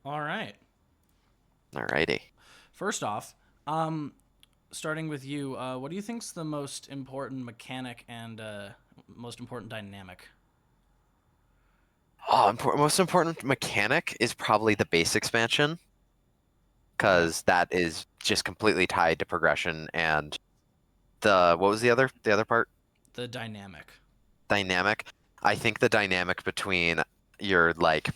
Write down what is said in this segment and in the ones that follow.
All right. Alrighty. First off, um, starting with you, what do you think's the most important mechanic and most important dynamic? Most important mechanic is probably the base expansion, Okay. because that is just completely tied to progression and the what was the other part? The dynamic. Dynamic. I think the dynamic between your like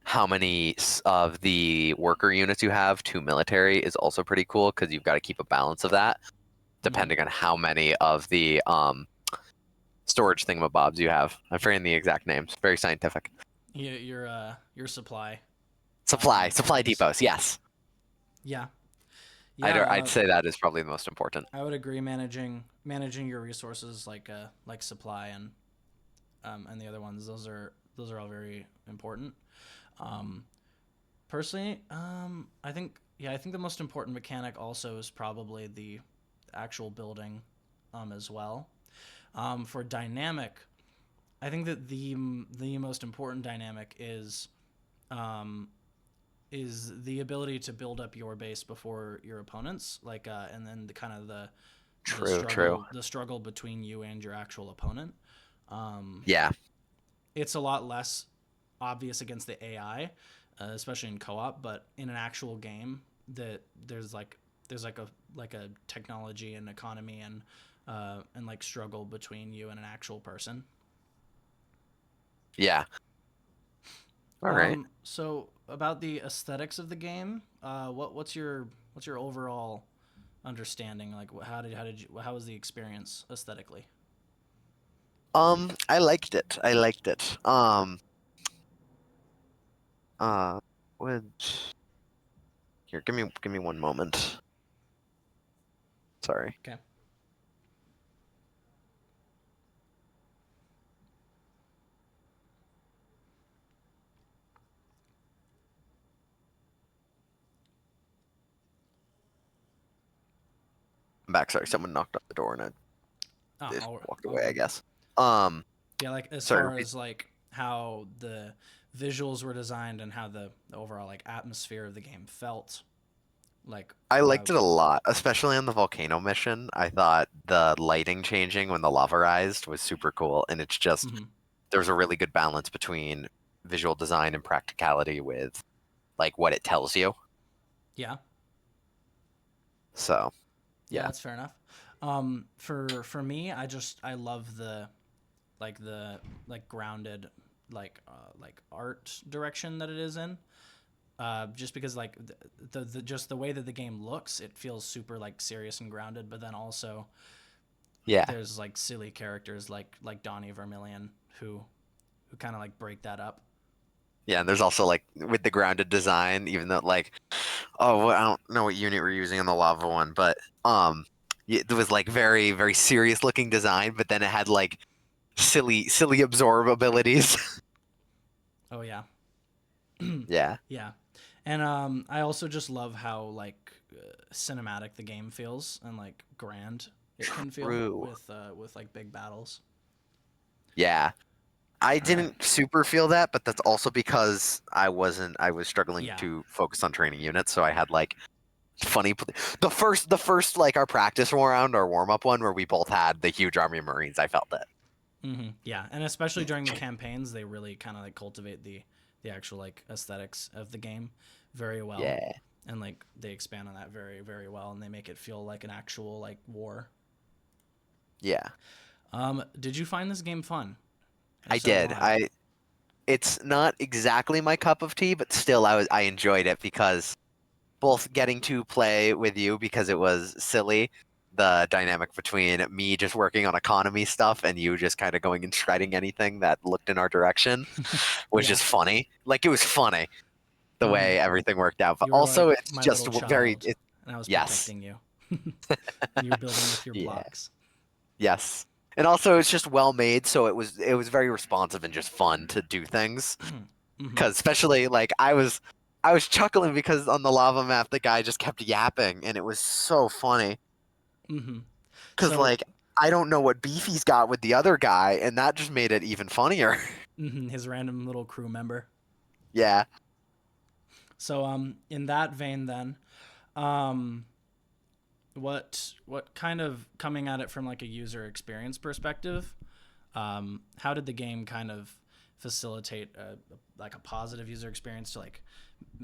how many of the worker units you have to military is also pretty cool because you've got to keep a balance of that Mm-hmm. depending on how many of the storage thingamabobs you have. I'm forgetting the exact names. Very scientific. Your supply Supply items. depots. Yes, Yeah. I'd Yeah. I'd say that is probably the most important. I would agree. Managing your resources like supply and the other ones. Those are all very important. Um, Personally, I think the most important mechanic also is probably the actual building, as well. For dynamic, I think that the most important dynamic um, is the ability to build up your base before your opponents, and then the kind of the True, true. struggle between you and your actual opponent. Um, Yeah, it's a lot less obvious against the AI, especially in co-op, but in an actual game, that there's like a technology and economy and like struggle between you and an actual person. yeah. All right. So about the aesthetics of the game, what's your overall understanding? Like, how was the experience aesthetically? I liked it. I liked it. Uh, would here, give me one moment. Sorry. Okay. I'm back. Sorry, someone knocked on the door and Oh, I walked all away, I good. guess. Um, Yeah, like as sorry. far as like how the visuals were designed and how the overall like atmosphere of the game felt. Like, I uh, liked it a lot, especially on the volcano mission. I thought the lighting changing when the lava rised was super cool, and it's just mhm. there's a really good balance between visual design and practicality with like what it tells you. Yeah, So, yeah, yeah. that's fair enough. For me, I love the like grounded like art direction that it is in. Just because like the just the way that the game looks, it feels super like serious and grounded. But then also Yeah. there's like silly characters like Donnie Vermillion who kind of like break that up. Yeah, and there's also like with the grounded design, even though like I don't know what unit we're using on the lava one, but it was like very very serious looking design, but then it had like silly absorb abilities. Oh yeah, Yeah. yeah, and I also just love how like cinematic the game feels and like grand it can feel True. with like big battles. Yeah. I All right. didn't super feel that, but that's also because I was struggling Yeah. to focus on training units, so I had like funny the first like our practice round, our warm up one where we both had the huge army of Marines. I felt it. Yeah, and especially during the campaigns, they really kind of like cultivate the actual like aesthetics of the game very well, Yeah. and like they expand on that very well, and they make it feel like an actual like war. Yeah. Did you find this game fun? If I so, did. why? I It's not exactly my cup of tea, but still I enjoyed it because both getting to play with you because it was silly, the dynamic between me just working on economy stuff and you just kind of going and shredding anything that looked in our direction was Yeah. just funny. Like it was funny the Mm-hmm. way everything worked out. But You were also like it's my just little child, very and I was yes. protecting you, and you're building with your Yeah. blocks. Yes. And also it's just well made, so it was very responsive and just fun to do things. Mm-hmm. Because especially like I was chuckling because on the lava map the guy just kept yapping and it was so funny. Mm-hmm. Because So like I don't know what beef he's got with the other guy, and that just made it even funnier. his random little crew member. Yeah. So in that vein, then, um, what kind of coming at it from like a user experience perspective? How did the game kind of facilitate like a positive user experience to like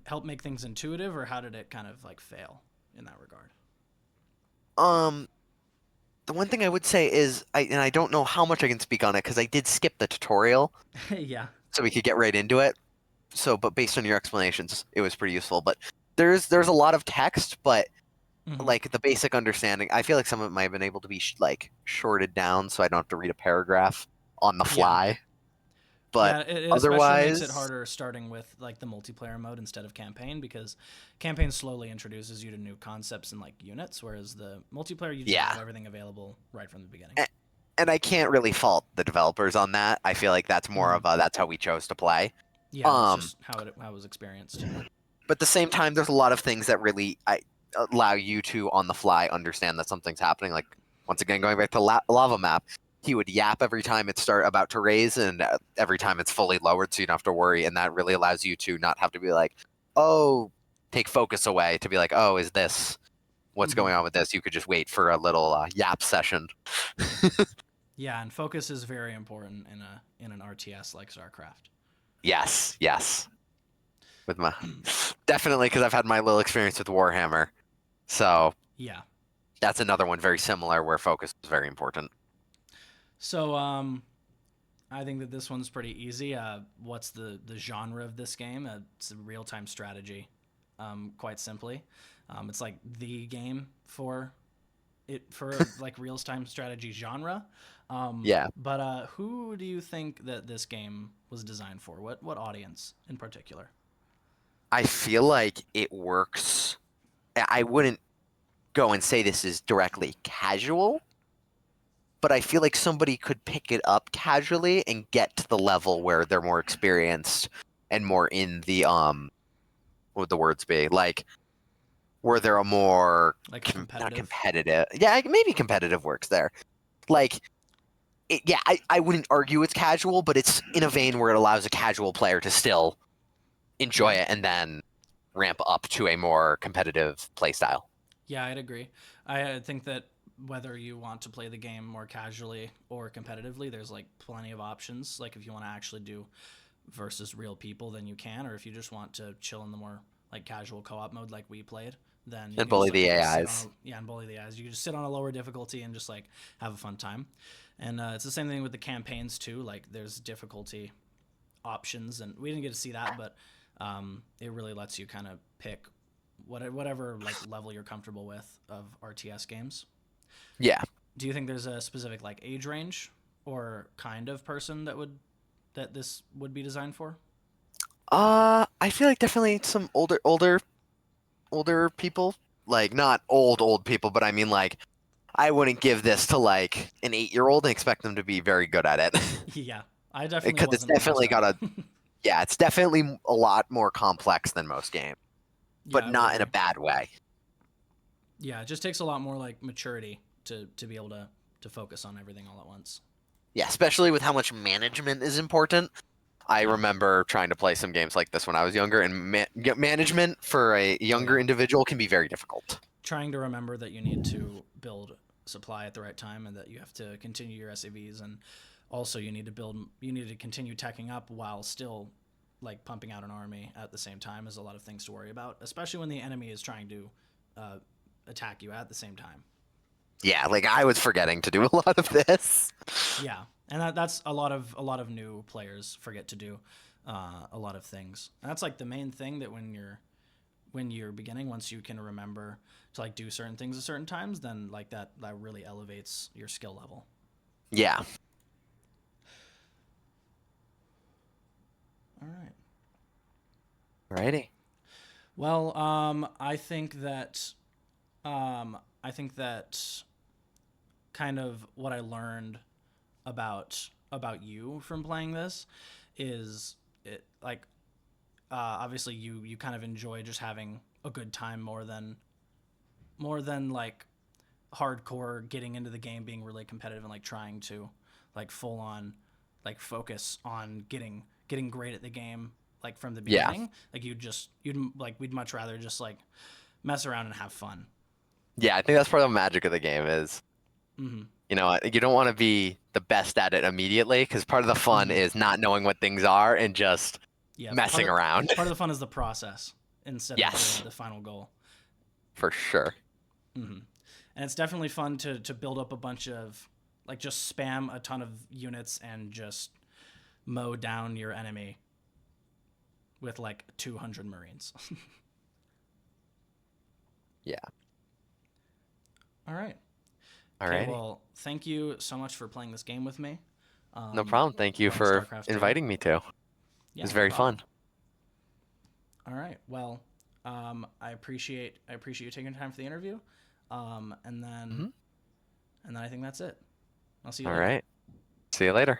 help make things intuitive, or how did it kind of like fail in that regard? Um, the one thing I would say is I don't know how much I can speak on it because I did skip the tutorial Yeah. so we could get right into it. So, but based on your explanations, it was pretty useful. But there's a lot of text, but Hmm. like the basic understanding, I feel like some of it might have been able to be like shorted down so I don't have to read a paragraph on the Yeah. fly. But Yeah, it especially makes it otherwise, harder starting with like the multiplayer mode instead of campaign, because campaign slowly introduces you to new concepts and like units, whereas the multiplayer you just yeah. have everything available right from the beginning. A- And I can't really fault the developers on that. I feel like that's more Hmm. of a that's how we chose to play. Yeah, that's Um, just how it was experienced. but at the same time, there's a lot of things that really allow you to on the fly understand that something's happening. Like once again, going back to lava map, he would yap every time it's start about to raise, and every time it's fully lowered, so you don't have to worry. And that really allows you to not have to be like, oh, take focus away. To be like, oh, is this what's Hmm. going on with this? You could just wait for a little yap session. Yeah, and focus is very important in an RTS like StarCraft. Yes, yes. With my definitely because I've had my little experience with Warhammer, so Yeah. that's another one very similar where focus is very important. So I think that this one's pretty easy. What's the genre of this game? It's a real time strategy. Quite simply, it's like the game for like real time strategy genre. Yeah, But who do you think that this game was designed for? What audience in particular? I feel like it works. I wouldn't go and say this is directly casual, but I feel like somebody could pick it up casually and get to the level where they're more experienced and more in the what would the words be? Like where they're a more Like a not competitive? competitive. Yeah, maybe competitive works there. Like yeah, I wouldn't argue it's casual, but it's in a vein where it allows a casual player to still enjoy Yeah. it and then ramp up to a more competitive playstyle. Yeah, I'd agree. I think that whether you want to play the game more casually or competitively, there's like plenty of options. Like if you want to actually do versus real people, then you can, or if you just want to chill in the more like casual co-op mode like we played, then you And can just bully like the sit on AIs. and bully the eyes. You can just sit on a lower difficulty and just like have a fun time. And it's the same thing with the campaigns too. Like there's difficulty options, and we didn't get to see that, but it really lets you kind of pick whatever like level you're comfortable with of RTS games. Yeah. Do you think there's a specific like age range or kind of person that this would be designed for? I feel like definitely some older people. Like not old people, but I mean like I wouldn't give this to like an 8-year-old and expect them to be very good at it. Yeah, I definitely Because it's wasn't when I definitely got started. a yeah, it's definitely a lot more complex than most games, but Yeah, I would not in a agree. bad way. Yeah, it just takes a lot more like maturity to be able to focus on everything all at once. Yeah, especially with how much management is important. I Yeah. remember trying to play some games like this when I was younger, and management for a Oh younger yeah. individual can be very difficult. Trying to remember that you need to build supply at the right time and that you have to continue your SAVs, and also you need to continue teching up while still like pumping out an army at the same time is a lot of things to worry about, especially when the enemy is trying to uh, attack you at the same time. Yeah, like I was forgetting to do a lot of this. Yeah, and that's a lot of new players forget to do a lot of things. And that's like the main thing that when you're beginning, once you can remember to like do certain things at certain times, then like that really elevates your skill level. Yeah. All right. Alrighty. Well, I think that kind of what I learned about you from playing this is it like obviously you kind of enjoy just having a good time more than like hardcore getting into the game, being really competitive and like trying to like full on like focus on getting great at the game like from the Yeah. beginning. Like we'd much rather just like mess around and have fun. Yeah, I think that's part of the magic of the game is, Hmm. you don't want to be the best at it immediately because part of the fun Hmm. is not knowing what things are and just Yeah, messing around. part of the fun is the process instead of Yes, the final goal. for sure. Hmm. And it's definitely fun to build up a bunch of like just spam a ton of units and just mow down your enemy with like 200 Marines. Yeah. All right. Okay. Alrighty. Well, thank you so much for playing this game with me. No problem. Thank you Playing for StarCraft 2. inviting me to. It Yeah, was no very problem. fun. All right. Well, I appreciate you taking time for the interview. And then Hmm. I think that's it. I'll see you All later. right. See you later.